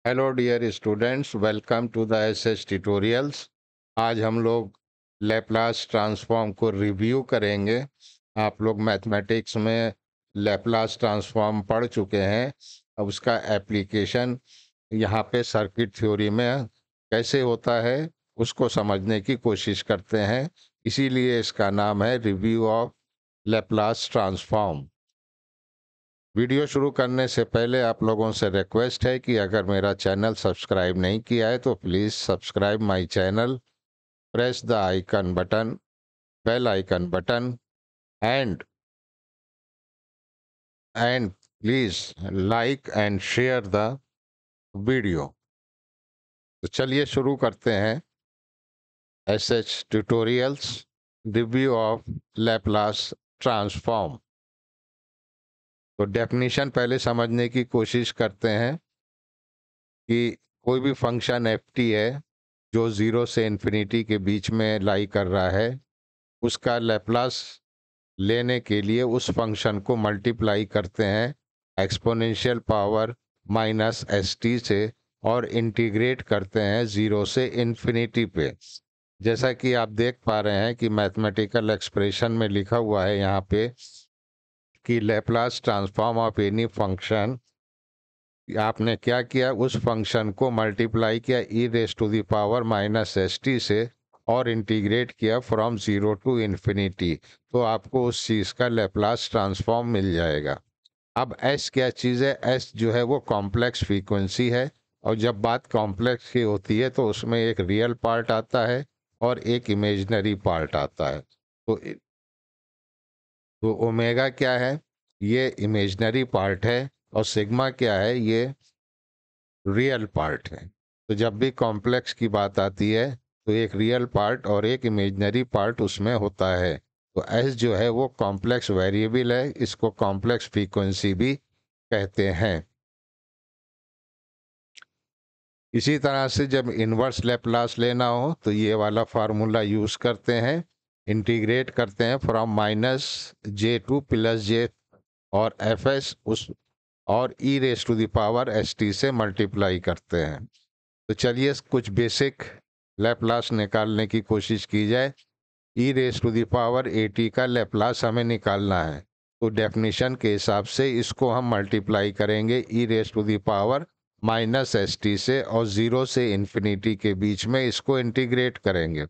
Hello dear students, welcome to the SS tutorials. आज हम लोग लैप्लास ट्रांसफॉर्म को रिव्यू करेंगे। आप लोग मैथमेटिक्स में लैप्लास ट्रांसफॉर्म पढ़ चुके हैं। अब उसका एप्लीकेशन यहाँ पे सर्किट थ्योरी में कैसे होता है उसको समझने की कोशिश करते हैं। इसीलिए इसका नाम है review of Laplace transform. Video शुरू करने से पहले आप लोगों से रिक्वेस्ट है कि अगर मेरा चैनल सब्सक्राइब नहीं किया है तो please subscribe my channel, press the icon button, bell icon button and please like and share the video. तो चलिए शुरू करते हैं। SH tutorials review of Laplace transform. तो डेफिनेशन पहले समझने की कोशिश करते हैं कि कोई भी फंक्शन एफ टी है जो 0 से इन्फिनिटी के बीच में लाई कर रहा है, उसका लैप्लास लेने के लिए उस फंक्शन को मल्टीप्लाई करते हैं exponential power minus S t से और इंटीग्रेट करते हैं 0 से इन्फिनिटी पे। जैसा कि आप देख पा रहे हैं कि मैथमेटिकल एक्सप्रेशन में लिखा हुआ है यहाँ पे कि Laplace transform of any function, आपने क्या किया, उस फंक्शन को मल्टीप्लाई किया e raise to the power minus S t से और इंटीग्रेट किया फ्रॉम 0 टू इन्फिनिटी, तो आपको उस चीज़ का लैप्लास ट्रांसफॉर्म मिल जाएगा। अब एस क्या चीज़ है? एस जो है वो कॉम्प्लेक्स फ्रीक्वेंसी है, और जब बात कॉम्प्लेक्स की होती है तो उसमें एक रियल पार्ट आता है और एक इमेजनरी पार्ट आता है। तो ओमेगा क्या है? ये इमेजनरी पार्ट है, और सिग्मा क्या है? ये रियल पार्ट है। तो जब भी कॉम्प्लेक्स की बात आती है तो एक रियल पार्ट और एक इमेजिनरी पार्ट उसमें होता है। तो एस जो है वो कॉम्प्लेक्स वेरिएबल है, इसको कॉम्प्लेक्स फ्रीक्वेंसी भी कहते हैं। इसी तरह से जब इन्वर्स लैप्लास लेना हो तो ये वाला फार्मूला यूज करते हैं, इंटीग्रेट करते हैं from minus j to plus j, और एफ एस उस और e raise to the power s t से मल्टीप्लाई करते हैं। तो चलिए कुछ बेसिक लैप्लास निकालने की कोशिश की जाए। E raise to the power A t का लैप्लास हमें निकालना है, तो डेफिनेशन के हिसाब से इसको हम मल्टीप्लाई करेंगे e raise to the power minus S t से, और 0 से इन्फिनिटी के बीच में इसको इंटीग्रेट करेंगे।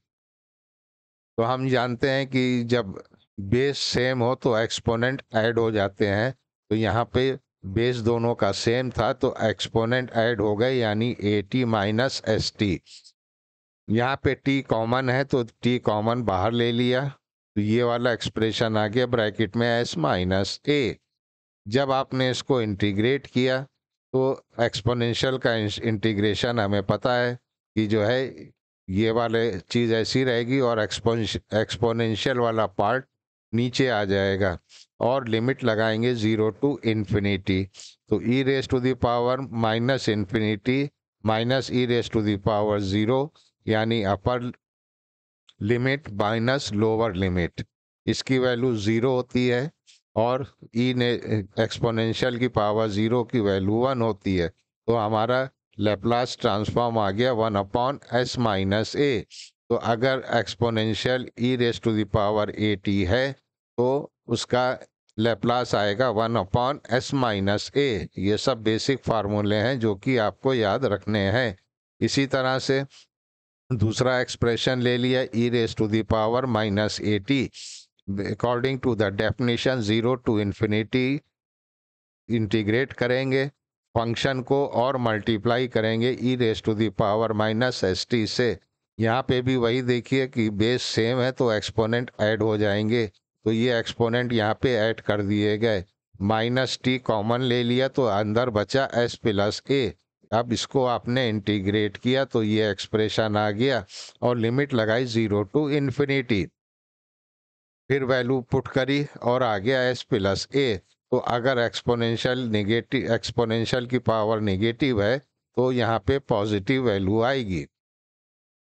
तो हम जानते हैं कि जब बेस सेम हो तो एक्सपोनेंट ऐड हो जाते हैं। तो यहाँ पे बेस दोनों का सेम था तो एक्सपोनेंट ऐड हो गए, यानी A T minus S T. यहाँ पे t कॉमन है तो t कॉमन बाहर ले लिया, तो ये वाला एक्सप्रेशन आ गया ब्रैकेट में s माइनस ए। जब आपने इसको इंटीग्रेट किया तो एक्सपोनेंशियल का इंटीग्रेशन हमें पता है कि जो है ये वाले चीज़ ऐसी रहेगी और एक्सपोनेंशियल वाला पार्ट नीचे आ जाएगा, और लिमिट लगाएंगे 0 टू इन्फिनिटी। तो e raise to the power minus infinity minus E raise to the power 0, यानी upper limit minus lower limit, इसकी वैल्यू 0 होती है, और ई ने एक्सपोनेंशियल की पावर 0 की वैल्यू 1 होती है। तो हमारा लैप्लास ट्रांसफॉर्म आ गया 1 अपॉन एस माइनस ए। तो अगर exponential E raise to the power A T है तो उसका लैप्लास आएगा 1 अपॉन एस माइनस ए। ये सब बेसिक फार्मूले हैं जो कि आपको याद रखने हैं। इसी तरह से दूसरा एक्सप्रेशन ले लिया e raise to the power minus a t, according to the definition 0 to infinity integrate करेंगे फंक्शन को और मल्टीप्लाई करेंगे e raise to the power minus S t से। यहाँ पे भी वही देखिए कि बेस सेम है तो एक्सपोनेंट ऐड हो जाएंगे, तो ये एक्सपोनेंट यहाँ पे ऐड कर दिए गए। माइनस टी कॉमन ले लिया तो अंदर बचा एस प्लस ए। अब इसको आपने इंटीग्रेट किया तो ये एक्सप्रेशन आ गया, और लिमिट लगाई 0 टू इन्फिनिटी, फिर वैल्यू पुट करी और आ गया एस प्लस ए। तो अगर एक्सपोनेंशियल की पावर नेगेटिव है तो यहाँ पे पॉजिटिव वैल्यू आएगी।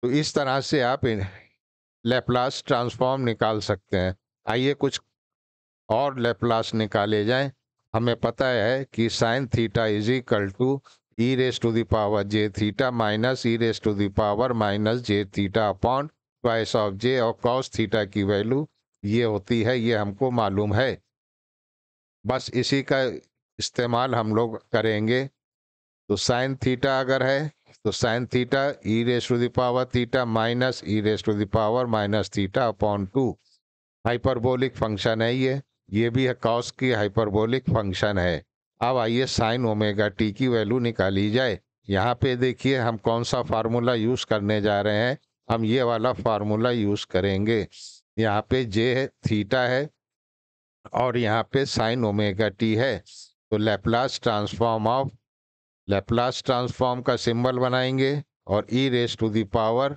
तो इस तरह से आप लैप्लास ट्रांसफॉर्म निकाल सकते हैं। आइए कुछ और लैप्लास निकाले जाएं। हमें पता है कि sine theta is equal to e raise to the power j theta minus E raise to the power minus j theta upon twice of j, और कॉस थीटा की वैल्यू ये होती है, ये हमको मालूम है। बस इसी का इस्तेमाल हम लोग करेंगे। तो साइन थीटा अगर है तो sine theta E raise to the power theta minus E raise to the power minus theta upon 2 hyperbolic function है ये भी है, कॉस की हाइपरबोलिक फंक्शन है। अब आइए साइन ओमेगा टी की वैल्यू निकाली जाए। यहाँ पे देखिए हम कौन सा फार्मूला यूज करने जा रहे हैं, हम ये वाला फार्मूला यूज करेंगे। यहाँ पे जे थीटा है और यहाँ पे साइन ओमेगा टी है, तो लैप्लास ट्रांसफॉर्म का सिंबल बनाएंगे और e raise to the power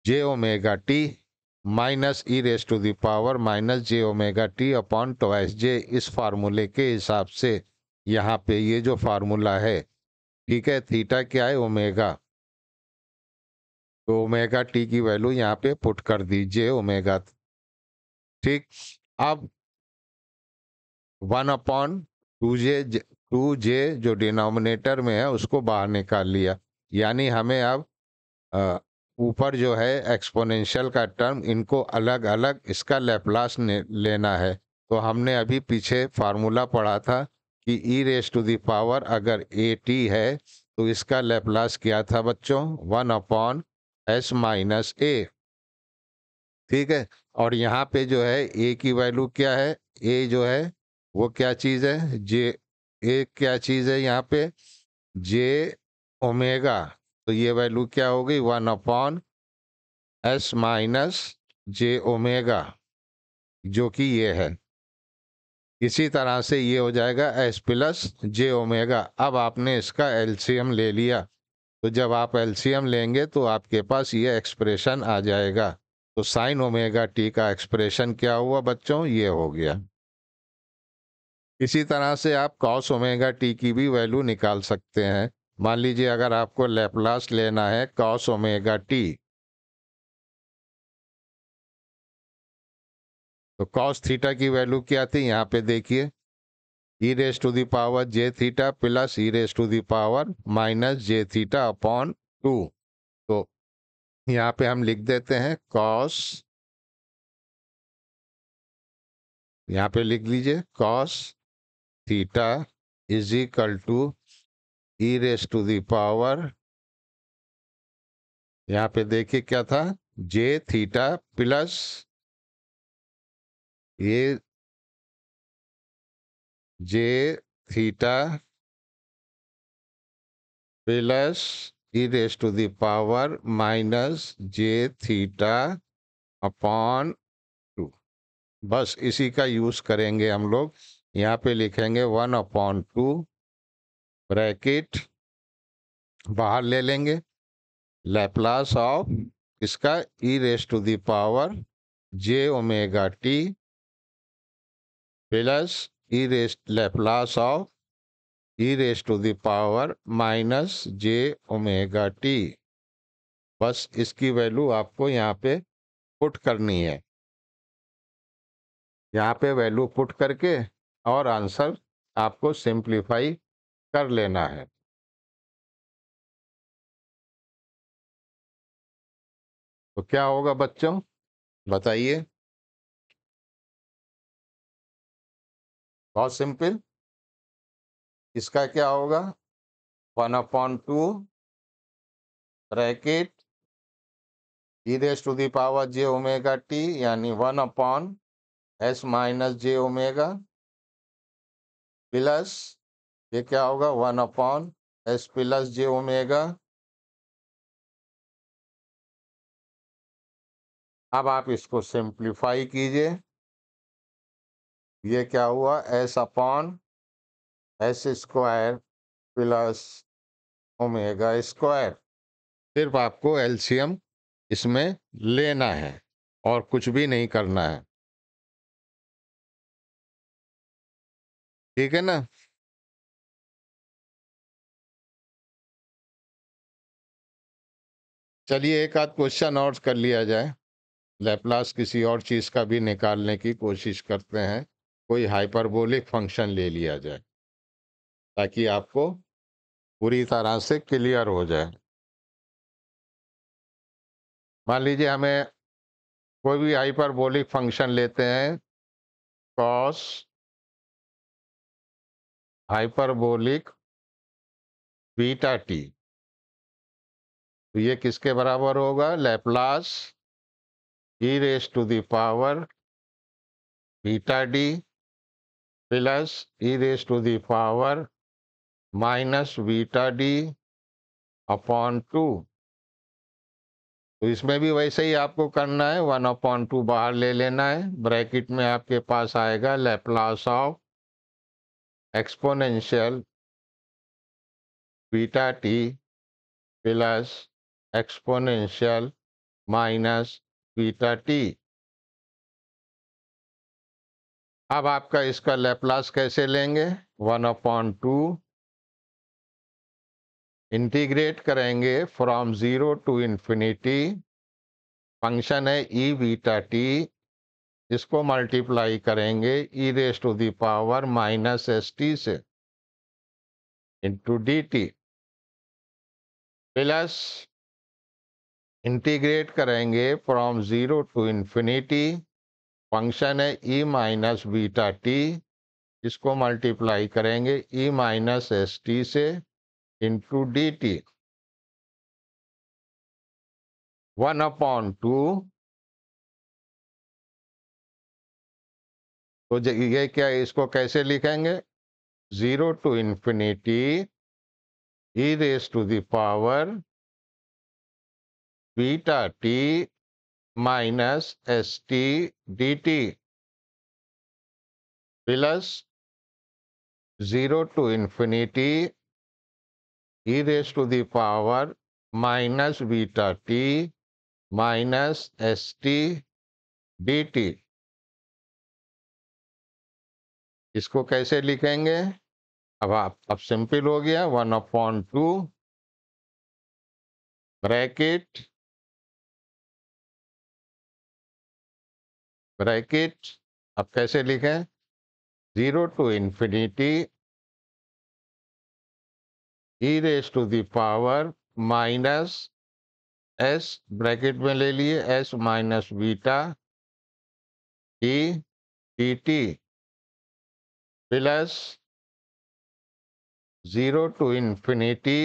J omega t minus E raise to the power minus j omega t upon twice j, इस फार्मूले के हिसाब से यहाँ पे ये जो फार्मूला है, ठीक है, थीटा क्या है ओमेगा, तो ओमेगा टी की वैल्यू यहाँ पे पुट कर दीजिए ओमेगा, ठीक। अब 1/2जे जो डिनोमिनेटर में है उसको बाहर निकाल लिया, यानी हमें अब ऊपर जो है एक्सपोनेंशियल का टर्म, इनको अलग अलग इसका लैप्लास लेना है। तो हमने अभी पीछे फार्मूला पढ़ा था कि ई रेस टू द पावर अगर ए टी है तो इसका लैप्लास क्या था बच्चों, 1/s-a, ठीक है। और यहाँ पे जो है ए की वैल्यू क्या है, ए जो है वो क्या चीज है, जे, ए क्या चीज है यहाँ पे, जे ओमेगा, तो ये वैल्यू क्या होगी, 1/s-जे ओमेगा, जो कि ये है। इसी तरह से ये हो जाएगा s प्लस जे ओमेगा। अब आपने इसका एलसीएम ले लिया, तो जब आप एलसीएम लेंगे तो आपके पास ये एक्सप्रेशन आ जाएगा। तो साइन ओमेगा टी का एक्सप्रेशन क्या हुआ बच्चों, ये हो गया। इसी तरह से आप कॉस ओमेगा टी की भी वैल्यू निकाल सकते हैं। मान लीजिए अगर आपको लैप्लास लेना है कॉस ओमेगा टी, तो कॉस थीटा की वैल्यू क्या थी, यहाँ पे देखिए, e raise to the power j theta plus E raise to the power minus j theta upon 2। तो यहाँ पे हम लिख देते हैं कॉस, यहाँ पे लिख लीजिए cos theta is equal to e raise to the power, यहाँ पे देखिए क्या था, जे थीटा प्लस ये j theta plus E raise to the power minus j theta upon 2। बस इसी का यूज करेंगे हम लोग। यहाँ पे लिखेंगे 1/2 ब्रैकेट बाहर ले लेंगे, लैप्लास ऑफ इसका e raise to the power J omega t plus E raise Laplace of e raise to the power minus j omega t. बस इसकी वैल्यू आपको यहाँ पे पुट करनी है, यहाँ पे वैल्यू पुट करके और आंसर आपको सिंप्लीफाई कर लेना है। तो क्या होगा बच्चों, बताइए। बहुत सिंपल, इसका क्या होगा, 1/2 bracket E raise to the power J omega T, यानी 1/s-जे ओमेगा प्लस ये क्या होगा, 1/s प्लस जे ओमेगा। अब आप इसको सिंप्लीफाई कीजिए, ये क्या हुआ, s/s² प्लस ओमेगा स्क्वायर। सिर्फ आपको एलसीएम इसमें लेना है और कुछ भी नहीं करना है, ठीक है ना। चलिए एक आध क्वेश्चन और कर लिया जाए, लैप्लास किसी और चीज का भी निकालने की कोशिश करते हैं। कोई हाइपरबोलिक फंक्शन ले लिया जाए ताकि आपको पूरी तरह से क्लियर हो जाए। मान लीजिए हमें कोई भी हाइपरबोलिक फंक्शन लेते हैं, कॉस हाइपरबोलिक बीटा टी, तो ये किसके बराबर होगा? Laplace E raise to the power beta D plus E raise to the power minus beta D upon two. तो इसमें भी वैसे ही आपको करना है, 1/2 बाहर ले लेना है, ब्रैकेट में आपके पास आएगा Laplace of exponential beta T plus exponential minus beta T. अब आपका इसका लैप्लास कैसे लेंगे? 1/2 इंटीग्रेट करेंगे फ्रॉम 0 टू इंफिनिटी, फंक्शन है ई बीटा टी, इसको मल्टीप्लाई करेंगे e raise to the power minus S t से into d T, plus integrate करेंगे फ्रॉम 0 टू इंफिनिटी, फंक्शन है ई माइनस बीटा टी, इसको मल्टीप्लाई करेंगे e minus S t से into d t. 1/2, तो ये क्या है, इसको कैसे लिखेंगे? 0 to infinity E raise to the power beta T minus S T D T plus 0 to infinity E raise to the power minus beta T minus S T D T. इसको कैसे लिखेंगे? अब सिंपल हो गया, 1/2 bracket bracket, अब कैसे लिखें? 0 to infinity E raise to the power minus S, bracket में ले लिए, S minus beta T D T plus 0 to infinity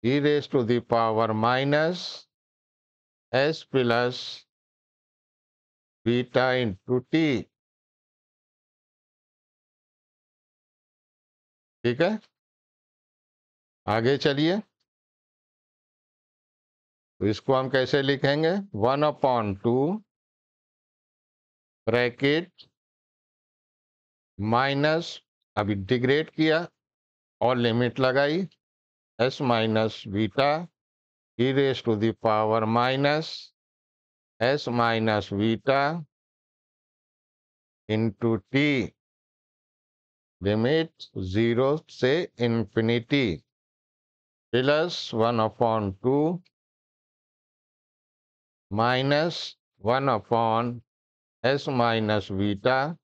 E raise to the power minus S plus beta into T. ठीक है, आगे चलिए। तो इसको हम कैसे लिखेंगे? 1/2 ब्रैकेट माइनस, अब इंटीग्रेट किया और लिमिट लगाई, S minus beta E raise to the power minus S minus beta into T, limit 0 से infinity, plus 1/2 minus 1/s minus beta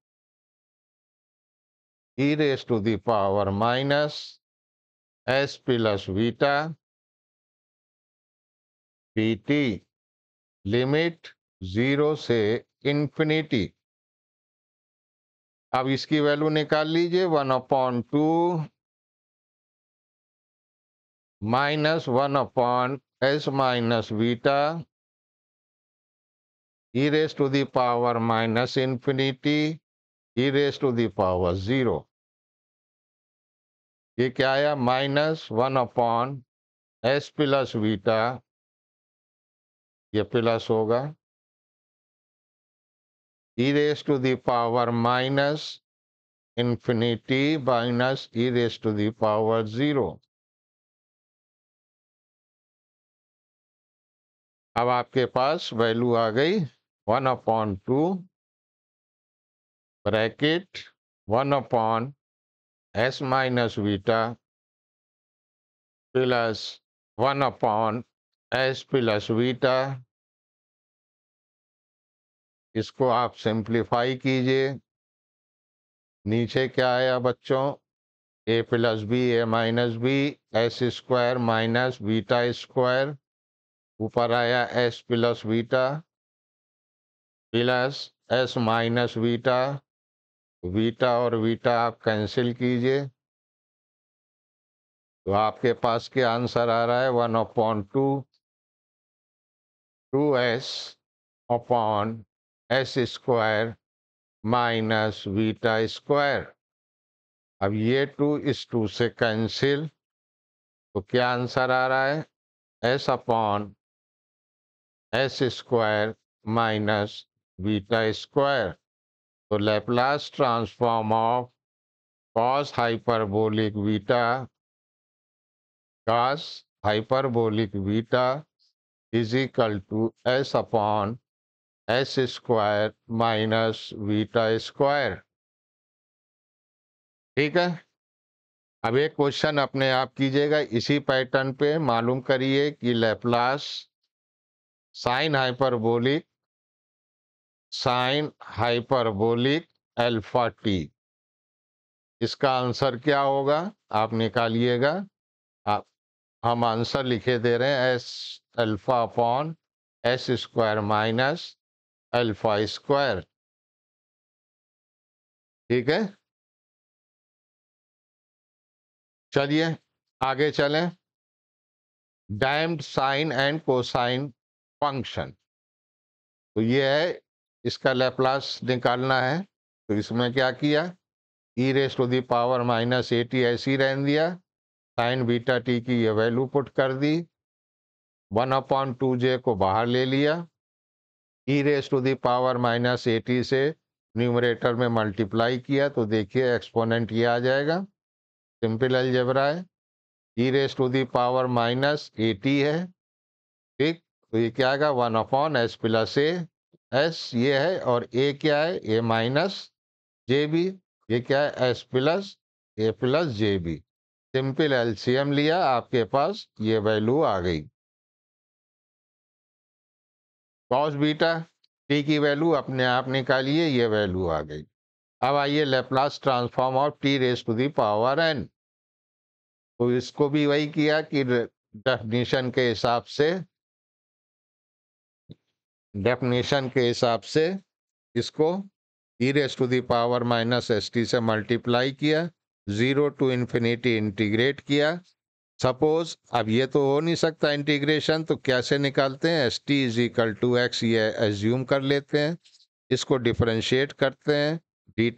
E raise to the power minus S plus beta PT, limit 0 से infinity. अब इसकी value निकाल लीजिए, 1/2 minus 1/s minus beta E raise to the power minus infinity E raise to the power 0। ये क्या आया? -1/s plus beta, ये plus होगा, e raise to the power minus infinity minus E raise to the power 0। अब आपके पास value आ गई 1/2 bracket 1/s minus beta plus 1/s plus beta. इसको आप सिंप्लीफाई कीजिए, नीचे क्या आया बच्चों? A plus b a minus b s square minus beta square, ऊपर आया s plus beta plus s minus beta, beta और बीटा आप कैंसिल कीजिए तो आपके पास क्या आंसर आ रहा है 1/2 upon S square minus beta square. अब ये 2 इस 2 से कैंसिल तो क्या आंसर आ रहा है s upon S square minus beta square. तो Laplace transform of cos hyperbolic beta cos hyperbolic beta is equal to s upon s square minus beta square। ठीक है। अब एक क्वेश्चन अपने आप कीजिएगा इसी पैटर्न पे, मालूम करिए कि Laplace sine hyperbolic alpha T, इसका आंसर क्या होगा आप निकालिएगा। आप हम आंसर लिखे दे रहे हैं S alpha upon S square minus alpha square. ठीक है, चलिए आगे चलें। Damped sine and cosine function, तो ये है, इसका लैप्लास निकालना है। तो इसमें क्या किया, e raise to the power minus a t ऐसी रहने दिया, साइन बीटा टी की ये वैल्यू पुट कर दी, 1/2j को बाहर ले लिया, e raise to the power minus a t से न्यूमरेटर में मल्टीप्लाई किया तो देखिए एक्सपोनेंट ये आ जाएगा, सिंपल अलजेब्रा है। E raise to the power minus a T है, ठीक, तो ये क्या आएगा 1/s प्लस ए, एस ये है और ए क्या है ए माइनस जे बी, ये क्या है s plus a plus j b. Simple LCM लिया, आपके पास ये वैल्यू आ गई। कॉस बीटा टी की वैल्यू अपने आप निकालिए, ये वैल्यू आ गई। अब आइए Laplace transform of t raise to the power n, तो इसको भी वही किया कि डेफिनेशन के हिसाब से इसको e raise to the power minus S t से मल्टीप्लाई किया, 0 टू इन्फिनिटी इंटीग्रेट किया। सपोज अब ये तो हो नहीं सकता इंटीग्रेशन, तो कैसे निकालते हैं, S T is equal to X ये एज्यूम कर लेते हैं, इसको डिफरेंशिएट करते हैं, D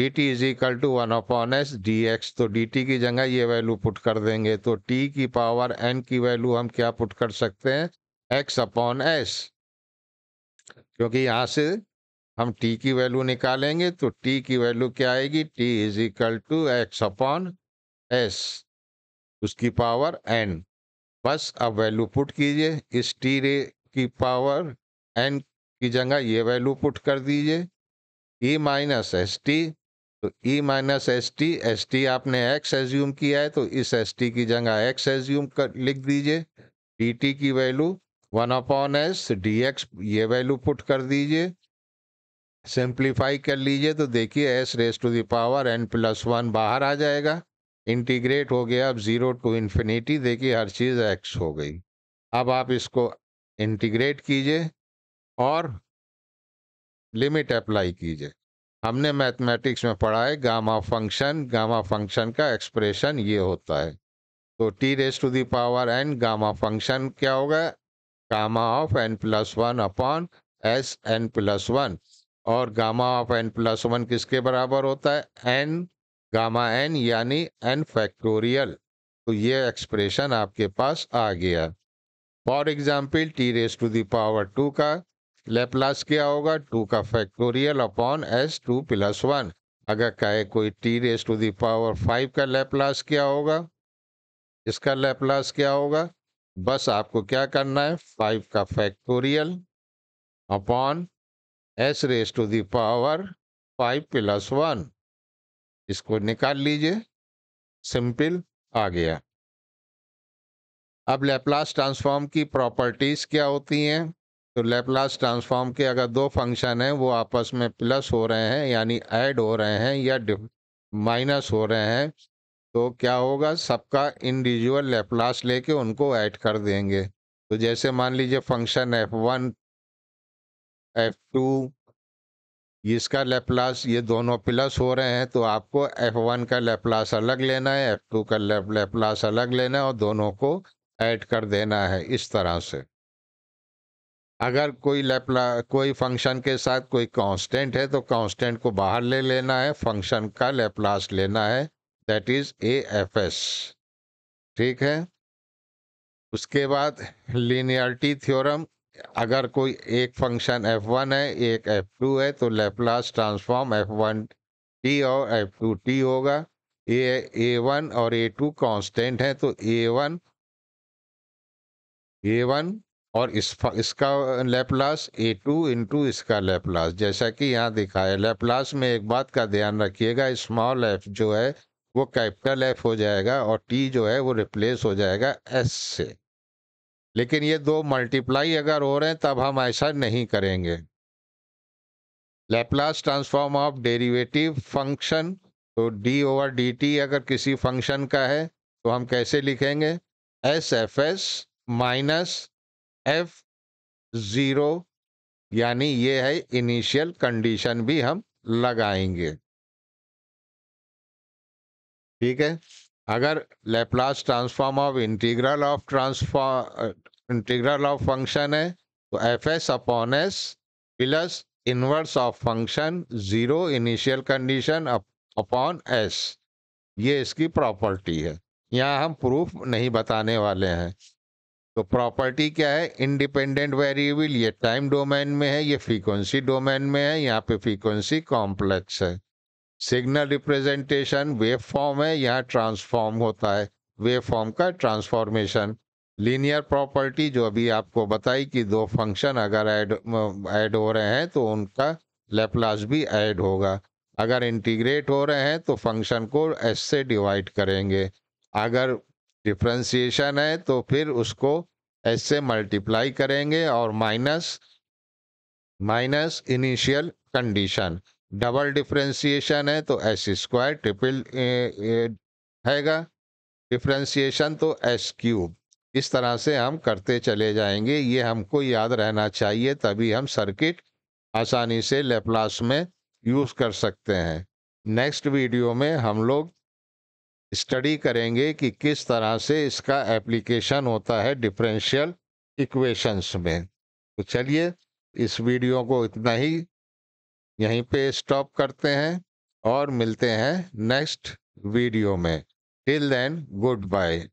T is equal to 1/s dx, तो dt की जगह ये वैल्यू पुट कर देंगे, तो t की पावर n की वैल्यू हम क्या पुट कर सकते हैं x/s, क्योंकि यहाँ से हम t की वैल्यू निकालेंगे तो t की वैल्यू क्या आएगी, t is equal to x/s उसकी पावर n। बस अब वैल्यू पुट कीजिए, इस t रे की पावर n की जगह ये वैल्यू पुट कर दीजिए, e माइनस एस टी, तो e माइनस एस टी आपने x एज्यूम किया है तो इस एस टी की जगह x एज्यूम कर लिख दीजिए, dt की वैल्यू 1/s dx ये वैल्यू पुट कर दीजिए, सिंप्लीफाई कर लीजिए तो देखिए s raise to the power n plus 1 बाहर आ जाएगा, इंटीग्रेट हो गया, अब 0 टू इन्फिनिटी, देखिए हर चीज़ x हो गई। अब आप इसको इंटीग्रेट कीजिए और लिमिट अप्लाई कीजिए। हमने मैथमेटिक्स में पढ़ा है गामा फंक्शन का एक्सप्रेशन ये होता है, तो t raise to the power n gamma function क्या होगा, gamma of n plus 1 upon s n plus 1, और गामा ऑफ n प्लस 1 किसके बराबर होता है n गामा n यानी n फैक्टोरियल, तो ये एक्सप्रेशन आपके पास आ गया। For example t raise to the power 2 का लेप्लास क्या होगा, 2 का फैक्टोरियल अपॉन s 2 प्लस 1। अगर कहे कोई t raise to the power 5 का लेप्लास क्या होगा, इसका लेप्लास क्या होगा, बस आपको क्या करना है 5 का factorial upon s raise to the power 5 plus 1, इसको निकाल लीजिए, सिंपल आ गया। अब लैप्लास ट्रांसफॉर्म की प्रॉपर्टीज क्या होती हैं, तो लैप्लास ट्रांसफॉर्म के अगर दो फंक्शन हैं वो आपस में प्लस हो रहे हैं यानी ऐड हो रहे हैं या माइनस हो रहे हैं, तो क्या होगा, सबका इंडिविजुअल लैप्लास लेके उनको ऐड कर देंगे। तो जैसे मान लीजिए फंक्शन f1 f2, इसका लैप्लास, ये दोनों प्लस हो रहे हैं, तो आपको f1 का लैप्लास अलग लेना है, f2 का लैप्लास अलग लेना है और दोनों को ऐड कर देना है इस तरह से। अगर कोई फंक्शन के साथ कोई कांस्टेंट है तो कांस्टेंट को बाहर ले लेना है, फंक्शन का लैप्लास लेना है, दैट इज AFS। ठीक है। उसके बाद लीनियरिटी थ्योरम, अगर कोई एक फंक्शन f1 है एक f2 है तो लैप्लास ट्रांसफॉर्म f1t और f2t होगा। a1 और a2 कांस्टेंट है तो a1 और इसका लैप्लास a2 इंटू इसका लैप्लास, जैसा कि यहाँ दिखाया। लैप्लास में एक बात का ध्यान रखिएगा, स्मॉल f जो है वो कैपिटल F हो जाएगा और t जो है वो रिप्लेस हो जाएगा s से। लेकिन ये दो मल्टीप्लाई अगर हो रहे हैं तब हम ऐसा नहीं करेंगे। Laplace transform of derivative function, तो d ओवर dt अगर किसी फंक्शन का है तो हम कैसे लिखेंगे, SFS माइनस F0, यानी ये है इनिशियल कंडीशन भी हम लगाएंगे। ठीक है। अगर Laplace transform of integral of function है तो FS upon S plus inverse of function 0 initial condition upon S, ये इसकी प्रॉपर्टी है। यहाँ हम प्रूफ नहीं बताने वाले हैं। तो प्रॉपर्टी क्या है, इंडिपेंडेंट वेरिएबल, ये टाइम डोमेन में है, ये फ्रीक्वेंसी डोमेन में है, यहाँ पे फ्रीक्वेंसी कॉम्प्लेक्स है। सिग्नल रिप्रेजेंटेशन वेव फॉर्म है, यहाँ ट्रांसफॉर्म होता है, वेव फॉर्म का ट्रांसफॉर्मेशन। लीनियर प्रॉपर्टी जो अभी आपको बताई कि दो फंक्शन अगर ऐड हो रहे हैं तो उनका लैप्लास भी ऐड होगा। अगर इंटीग्रेट हो रहे हैं तो फंक्शन को s से डिवाइड करेंगे। अगर डिफरेंशिएशन है तो फिर उसको s से मल्टीप्लाई करेंगे और minus initial condition. Double differentiation है तो s स्क्वायर, ट्रिपल हैगा डिफरेंशिएशन तो s क्यूब। इस तरह से हम करते चले जाएंगे, ये हमको याद रहना चाहिए, तभी हम सर्किट आसानी से लैप्लास में यूज कर सकते हैं। नेक्स्ट वीडियो में हम लोग स्टडी करेंगे कि किस तरह से इसका एप्लीकेशन होता है डिफरेंशियल इक्वेशंस में। तो चलिए इस वीडियो को इतना ही यहीं पे स्टॉप करते हैं और मिलते हैं नेक्स्ट वीडियो में। Till then good bye.